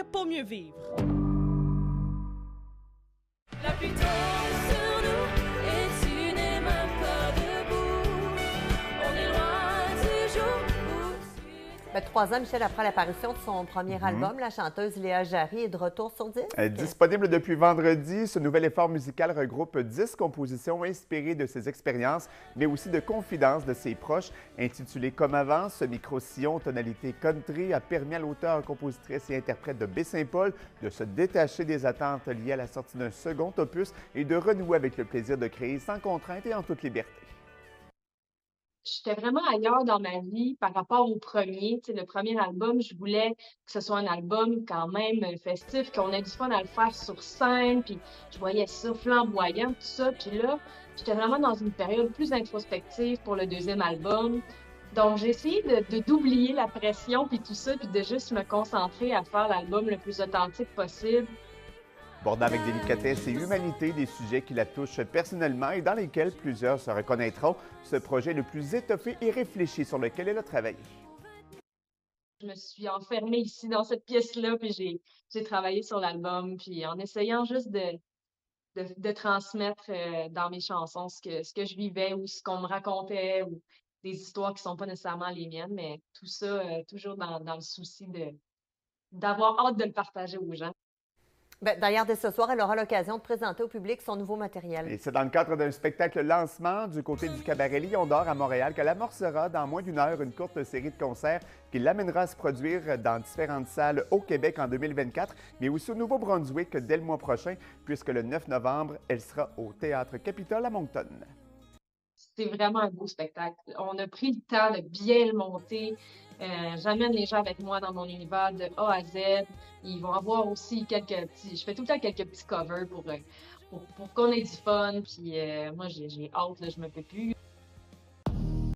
choisir pour mieux vivre. La pluie tombe sur nous et tu n'es même pas debout. On est loin du jour où tu... 3 ans, Michel, après l'apparition de son premier album, la chanteuse Léa Jarry est de retour sur disque. Disponible depuis vendredi, ce nouvel effort musical regroupe 10 compositions inspirées de ses expériences, mais aussi de confidences de ses proches. Intitulé Comme avant, ce micro-sillon tonalité country a permis à l'auteur, compositrice et interprète de Baie-Saint-Paul de se détacher des attentes liées à la sortie d'un second opus et de renouer avec le plaisir de créer sans contrainte et en toute liberté. J'étais vraiment ailleurs dans ma vie par rapport au premier. Tu sais, le premier album, je voulais que ce soit un album quand même festif, qu'on ait du fun à le faire sur scène, puis je voyais ça flamboyant, tout ça. Puis là, j'étais vraiment dans une période plus introspective pour le deuxième album. Donc, j'ai essayé d'oublier la pression, puis tout ça, puis de juste me concentrer à faire l'album le plus authentique possible. Bordant avec délicatesse et humanité des sujets qui la touchent personnellement et dans lesquels plusieurs se reconnaîtront, ce projet est le plus étoffé et réfléchi sur lequel elle a travaillé. Je me suis enfermée ici dans cette pièce-là, puis j'ai travaillé sur l'album, puis en essayant juste de transmettre dans mes chansons ce que je vivais ou ce qu'on me racontait ou des histoires qui sont pas nécessairement les miennes, mais tout ça toujours dans le souci d'avoir hâte de le partager aux gens. D'ailleurs, dès ce soir, elle aura l'occasion de présenter au public son nouveau matériel. Et c'est dans le cadre d'un spectacle lancement du côté du cabaret Lion d'Or à Montréal qu'elle amorcera dans moins d'une heure une courte série de concerts qui l'amènera à se produire dans différentes salles au Québec en 2024, mais aussi au Nouveau-Brunswick dès le mois prochain, puisque le 9 novembre, elle sera au Théâtre Capitole à Moncton. C'est vraiment un beau spectacle. On a pris le temps de bien le monter. J'amène les gens avec moi dans mon univers de A à Z. Ils vont avoir aussi quelques petits... Je fais tout le temps quelques petits covers pour qu'on ait du fun. Puis moi, j'ai hâte, là, je me peux plus.